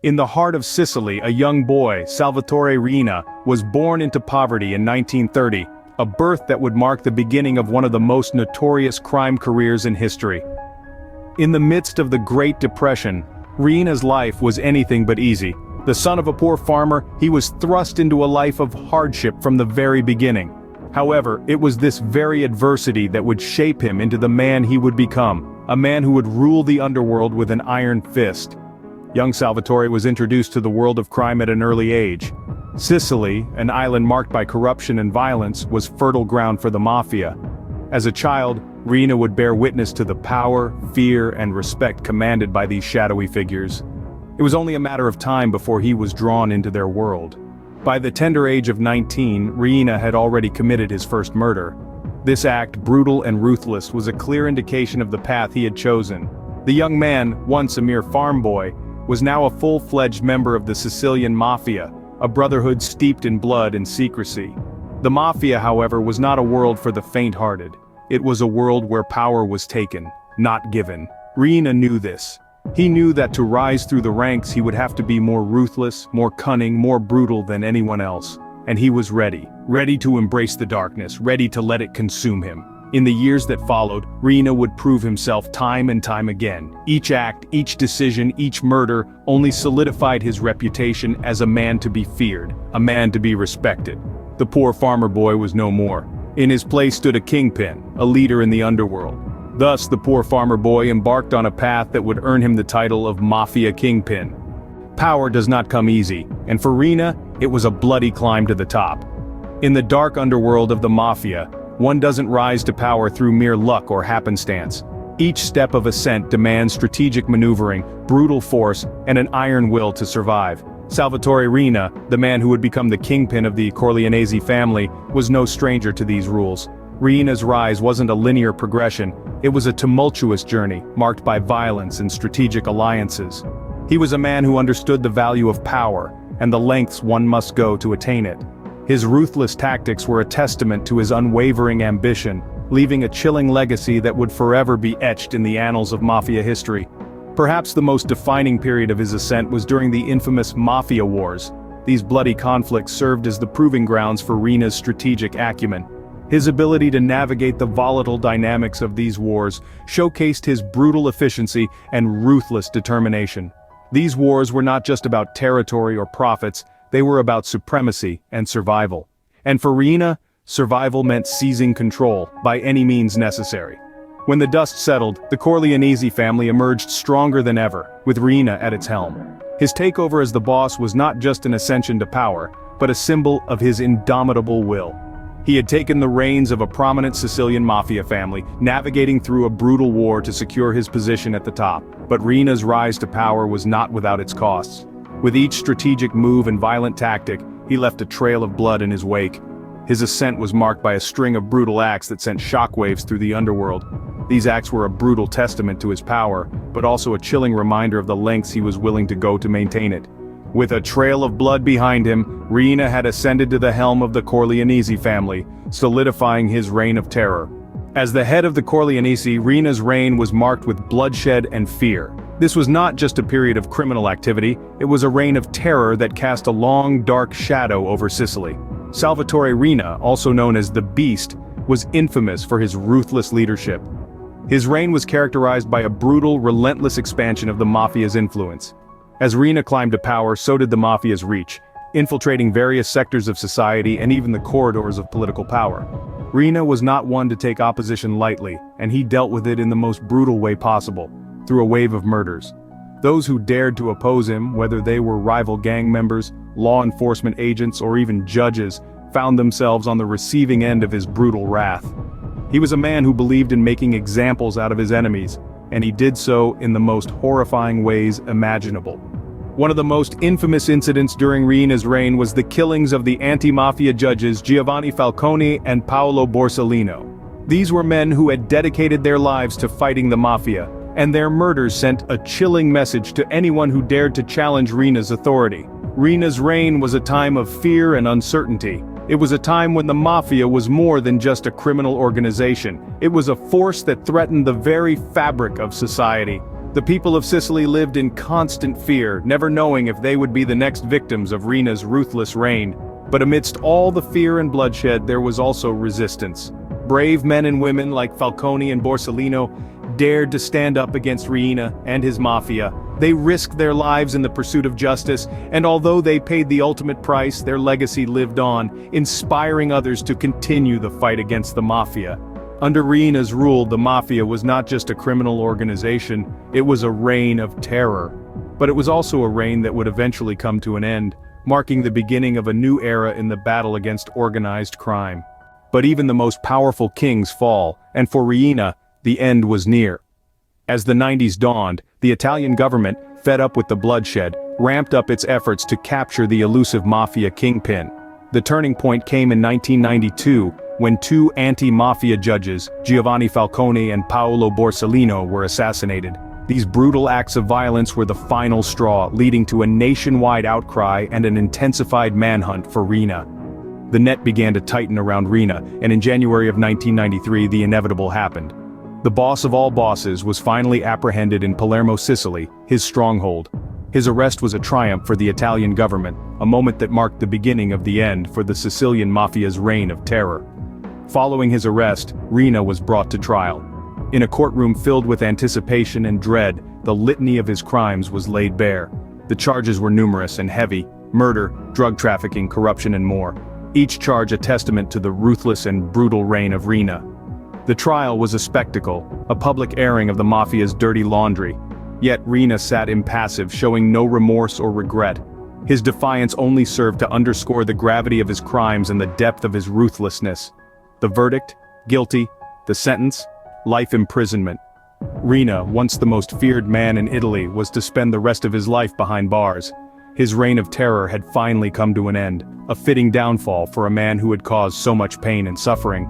In the heart of Sicily, a young boy, Salvatore Riina, was born into poverty in 1930, a birth that would mark the beginning of one of the most notorious crime careers in history. In the midst of the Great Depression, Riina's life was anything but easy. The son of a poor farmer, he was thrust into a life of hardship from the very beginning. However, it was this very adversity that would shape him into the man he would become, a man who would rule the underworld with an iron fist. Young Salvatore was introduced to the world of crime at an early age. Sicily, an island marked by corruption and violence, was fertile ground for the Mafia. As a child, Riina would bear witness to the power, fear, and respect commanded by these shadowy figures. It was only a matter of time before he was drawn into their world. By the tender age of 19, Riina had already committed his first murder. This act, brutal and ruthless, was a clear indication of the path he had chosen. The young man, once a mere farm boy, was now a full-fledged member of the Sicilian Mafia, a brotherhood steeped in blood and secrecy. The Mafia, however, was not a world for the faint-hearted. It was a world where power was taken, not given. Riina knew this. He knew that to rise through the ranks he would have to be more ruthless, more cunning, more brutal than anyone else. And he was ready to embrace the darkness, ready to let it consume him. In the years that followed, Riina would prove himself time and time again. Each act, each decision, each murder only solidified his reputation as a man to be feared, a man to be respected. The poor farmer boy was no more. In his place stood a kingpin, a leader in the underworld. Thus, the poor farmer boy embarked on a path that would earn him the title of Mafia Kingpin. Power does not come easy, and for Riina, it was a bloody climb to the top. In the dark underworld of the Mafia, one doesn't rise to power through mere luck or happenstance. Each step of ascent demands strategic maneuvering, brutal force, and an iron will to survive. Salvatore Riina, the man who would become the kingpin of the Corleonesi family, was no stranger to these rules. Riina's rise wasn't a linear progression, it was a tumultuous journey, marked by violence and strategic alliances. He was a man who understood the value of power, and the lengths one must go to attain it. His ruthless tactics were a testament to his unwavering ambition, leaving a chilling legacy that would forever be etched in the annals of Mafia history. Perhaps the most defining period of his ascent was during the infamous Mafia Wars. These bloody conflicts served as the proving grounds for Riina's strategic acumen. His ability to navigate the volatile dynamics of these wars showcased his brutal efficiency and ruthless determination. These wars were not just about territory or profits, they were about supremacy and survival. And for Riina, survival meant seizing control, by any means necessary. When the dust settled, the Corleonesi family emerged stronger than ever, with Riina at its helm. His takeover as the boss was not just an ascension to power, but a symbol of his indomitable will. He had taken the reins of a prominent Sicilian mafia family, navigating through a brutal war to secure his position at the top. But Riina's rise to power was not without its costs. With each strategic move and violent tactic, he left a trail of blood in his wake. His ascent was marked by a string of brutal acts that sent shockwaves through the underworld. These acts were a brutal testament to his power, but also a chilling reminder of the lengths he was willing to go to maintain it. With a trail of blood behind him, Riina had ascended to the helm of the Corleonesi family, solidifying his reign of terror. As the head of the Corleonesi, Riina's reign was marked with bloodshed and fear. This was not just a period of criminal activity, it was a reign of terror that cast a long, dark shadow over Sicily. Salvatore Riina, also known as the Beast, was infamous for his ruthless leadership. His reign was characterized by a brutal, relentless expansion of the Mafia's influence. As Riina climbed to power, so did the Mafia's reach, infiltrating various sectors of society and even the corridors of political power. Riina was not one to take opposition lightly, and he dealt with it in the most brutal way possible, through a wave of murders. Those who dared to oppose him, whether they were rival gang members, law enforcement agents, or even judges, found themselves on the receiving end of his brutal wrath. He was a man who believed in making examples out of his enemies, and he did so in the most horrifying ways imaginable. One of the most infamous incidents during Riina's reign was the killings of the anti-mafia judges Giovanni Falcone and Paolo Borsellino. These were men who had dedicated their lives to fighting the mafia, and their murders sent a chilling message to anyone who dared to challenge Riina's authority. Riina's reign was a time of fear and uncertainty. It was a time when the mafia was more than just a criminal organization. It was a force that threatened the very fabric of society. The people of Sicily lived in constant fear, never knowing if they would be the next victims of Riina's ruthless reign. But amidst all the fear and bloodshed, there was also resistance. Brave men and women like Falcone and Borsellino dared to stand up against Riina and his mafia. They risked their lives in the pursuit of justice, and although they paid the ultimate price, their legacy lived on, inspiring others to continue the fight against the mafia. Under Riina's rule, the mafia was not just a criminal organization, it was a reign of terror. But it was also a reign that would eventually come to an end, marking the beginning of a new era in the battle against organized crime. But even the most powerful kings fall, and for Riina, the end was near. As the 90s dawned, the Italian government, fed up with the bloodshed, ramped up its efforts to capture the elusive Mafia Kingpin. The turning point came in 1992, when two anti-mafia judges, Giovanni Falcone and Paolo Borsellino, were assassinated. These brutal acts of violence were the final straw, leading to a nationwide outcry and an intensified manhunt for Riina. The net began to tighten around Riina, and in January of 1993 the inevitable happened. The boss of all bosses was finally apprehended in Palermo, Sicily, his stronghold. His arrest was a triumph for the Italian government, a moment that marked the beginning of the end for the Sicilian mafia's reign of terror. Following his arrest, Riina was brought to trial. In a courtroom filled with anticipation and dread, the litany of his crimes was laid bare. The charges were numerous and heavy: murder, drug trafficking, corruption and more. Each charge a testament to the ruthless and brutal reign of Riina. The trial was a spectacle, a public airing of the mafia's dirty laundry. Yet Riina sat impassive, showing no remorse or regret. His defiance only served to underscore the gravity of his crimes and the depth of his ruthlessness. The verdict: guilty. The sentence: life imprisonment. Riina, once the most feared man in Italy, was to spend the rest of his life behind bars. His reign of terror had finally come to an end, a fitting downfall for a man who had caused so much pain and suffering.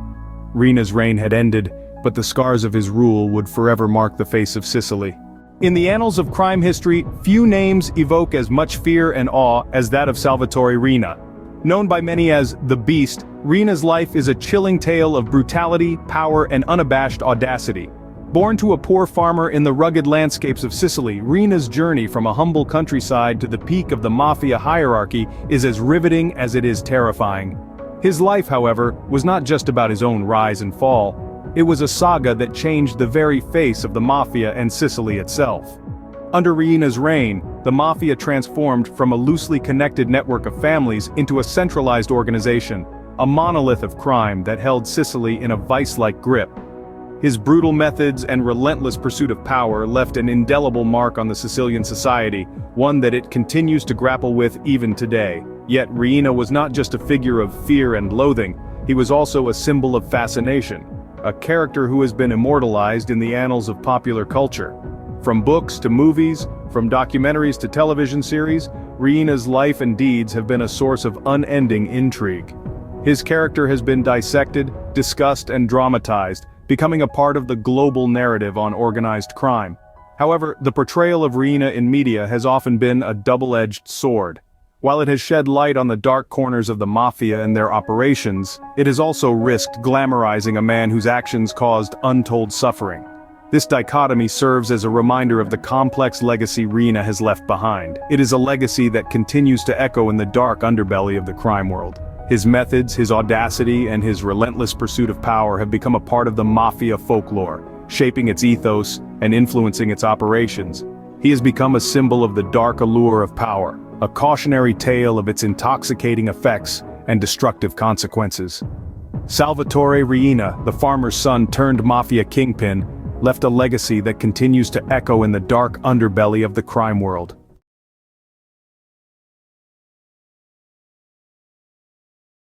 Riina's reign had ended, but the scars of his rule would forever mark the face of Sicily. In the annals of crime history, few names evoke as much fear and awe as that of Salvatore Riina. Known by many as the Beast, Riina's life is a chilling tale of brutality, power, and unabashed audacity. Born to a poor farmer in the rugged landscapes of Sicily, Riina's journey from a humble countryside to the peak of the mafia hierarchy is as riveting as it is terrifying. His life, however, was not just about his own rise and fall. It was a saga that changed the very face of the mafia and Sicily itself. Under Riina's reign, the mafia transformed from a loosely connected network of families into a centralized organization, a monolith of crime that held Sicily in a vice-like grip. His brutal methods and relentless pursuit of power left an indelible mark on the Sicilian society, one that it continues to grapple with even today. Yet Riina was not just a figure of fear and loathing, he was also a symbol of fascination, a character who has been immortalized in the annals of popular culture. From books to movies, from documentaries to television series, Riina's life and deeds have been a source of unending intrigue. His character has been dissected, discussed, and dramatized, becoming a part of the global narrative on organized crime. However, the portrayal of Riina in media has often been a double-edged sword. While it has shed light on the dark corners of the mafia and their operations, it has also risked glamorizing a man whose actions caused untold suffering. This dichotomy serves as a reminder of the complex legacy Riina has left behind. It is a legacy that continues to echo in the dark underbelly of the crime world. His methods, his audacity, and his relentless pursuit of power have become a part of the mafia folklore, shaping its ethos and influencing its operations. He has become a symbol of the dark allure of power, a cautionary tale of its intoxicating effects and destructive consequences. Salvatore Riina, the farmer's son turned mafia kingpin, left a legacy that continues to echo in the dark underbelly of the crime world.